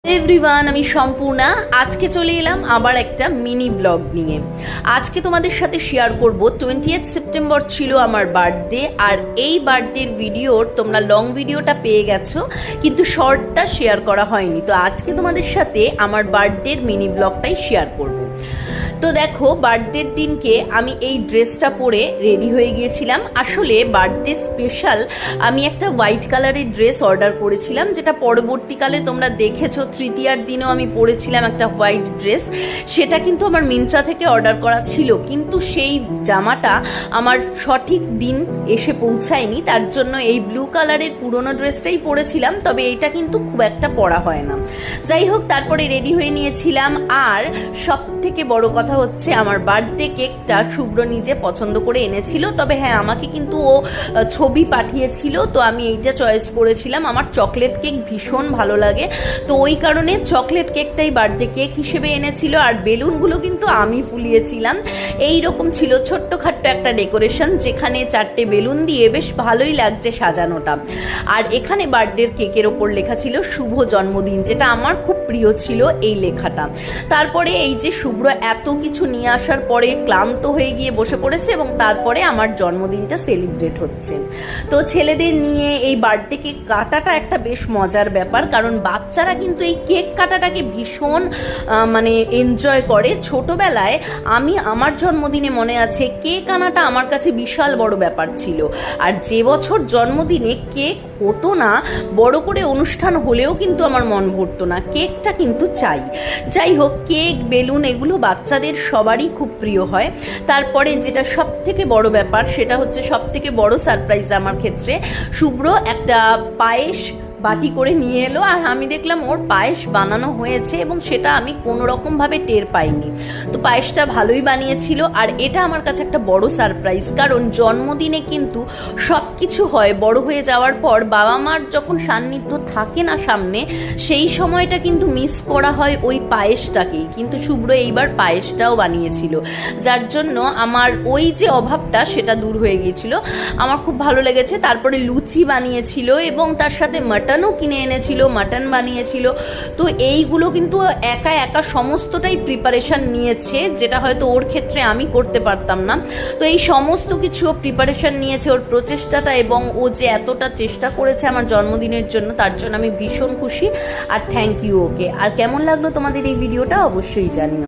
Everyone, আমি সম্পূর্ণা। আজকে চলে এলাম আবার একটা মিনি ব্লগ নিয়ে। আজকে তোমাদের সাথে শেয়ার করব 20 সেপ্টেম্বর ছিল আমার বার্থডে, আর এই বার্থডের ভিডিওর তোমরা লং ভিডিওটা পেয়ে গেছো, কিন্তু শর্টটা শেয়ার করা হয়নি। তো আজকে তোমাদের সাথে আমার বার্থডের মিনি ব্লগটাই শেয়ার করব। তো দেখো, বার্থডের দিনকে আমি এই ড্রেসটা পরে রেডি হয়ে গিয়েছিলাম। আসলে বার্থডে স্পেশাল আমি একটা হোয়াইট কালারের ড্রেস অর্ডার করেছিলাম, যেটা পরবর্তীকালে তোমরা দেখেছো তৃতীয়ার দিনেও আমি পরেছিলাম একটা হোয়াইট ড্রেস। সেটা কিন্তু আমার মিন্ত্রা থেকে অর্ডার করা ছিল, কিন্তু সেই জামাটা আমার সঠিক দিন এসে পৌঁছায়নি। তার জন্য এই ব্লু কালারের পুরোনো ড্রেসটাই পরেছিলাম, তবে এটা কিন্তু খুব একটা পরা হয় না। যাই হোক, তারপরে রেডি হয়ে নিয়েছিলাম। আর সব থেকে বড় কথা হচ্ছে, আমার বার্থডে কেকটা শুভ্র নিজে পছন্দ করে এনেছিল। তবে হ্যাঁ, আমাকে কিন্তু ও ছবি পাঠিয়েছিল, তো আমি এইটা চয়েস করেছিলাম। আমার চকলেট কেক ভীষণ ভালো লাগে, তো ওই কারণে চকলেট কেকটাই বার্থডে কেক হিসেবে এনেছিল। আর বেলুনগুলো কিন্তু আমি ফুলিয়েছিলাম। এই রকম ছিল ছোট্টখাট্ট একটা ডেকোরেশন, যেখানে 4টে বেলুন দিয়ে বেশ ভালোই লাগছে সাজানোটা। আর এখানে বার্থডে কেকের ওপর লেখা ছিল শুভ জন্মদিন, যেটা আমার খুব প্রিয় ছিল এই লেখাটা। তারপরে এই যে শুভ্র এত কিছু নিয়ে আসার পরে ক্লান্ত হয়ে গিয়ে বসে পড়েছে, এবং তারপরে আমার জন্মদিনটা সেলিব্রেট হচ্ছে। তো ছেলেদের নিয়ে এই বার্থডে কেক কাটাটা একটা বেশ মজার ব্যাপার, কারণ বাচ্চারা কিন্তু এই কেক কাটাটাকে ভীষণ এনজয় করে। ছোটবেলায় আমার জন্মদিনে মনে আছে, কেক আনাটা আমার কাছে বিশাল বড় ব্যাপার ছিল। আর যে বছর জন্মদিনে কেক হতো না, বড় করে অনুষ্ঠান হলেও কিন্তু আমার মন ভরতো না, কেকটা কিন্তু চাই। যাই হোক, কেক বেলুন এগুলো বাচ্চাদের সবারই খুব প্রিয় হয়। তারপরে যেটা সব থেকে বড় ব্যাপার, সেটা হচ্ছে সব থেকে বড় সারপ্রাইজ আমার ক্ষেত্রে, শুভ্র একটা পায়েস বাটি করে নিয়ে এলো। আর আমি দেখলাম ওর পায়েস বানানো হয়েছে, এবং সেটা আমি কোনো রকমভাবে টের পাইনি। তো পায়েসটা ভালোই বানিয়েছিল। আর এটা আমার কাছে একটা বড় সারপ্রাইজ, কারণ জন্মদিনে কিন্তু সব কিছু হয়, বড় হয়ে যাওয়ার পর বাবা মার যখন সান্নিধ্য থাকে না সামনে, সেই সময়টা কিন্তু মিস করা হয় ওই পায়েসটাকেই। কিন্তু শুভ্র এইবার পায়েসটাও বানিয়েছিল, যার জন্য আমার ওই যে অভাবটা সেটা দূর হয়ে গিয়েছিল। আমার খুব ভালো লেগেছে। তারপরে লুচি বানিয়েছিল, এবং তার সাথে মাটনও কিনে এনেছিল, মাটন বানিয়েছিল। তো এইগুলো কিন্তু একা একা সমস্তটাই প্রিপারেশন নিয়েছে, যেটা হয়তো ওর ক্ষেত্রে আমি করতে পারতাম না। তো এই সমস্ত কিছু প্রিপারেশন নিয়েছে, ওর প্রচেষ্টাটা, এবং ও যে এতটা চেষ্টা করেছে আমার জন্মদিনের জন্য, তার জন্য আমি ভীষণ খুশি। আর থ্যাংক ইউ ওকে। আর কেমন লাগলো তোমাদের এই ভিডিওটা অবশ্যই জানিও।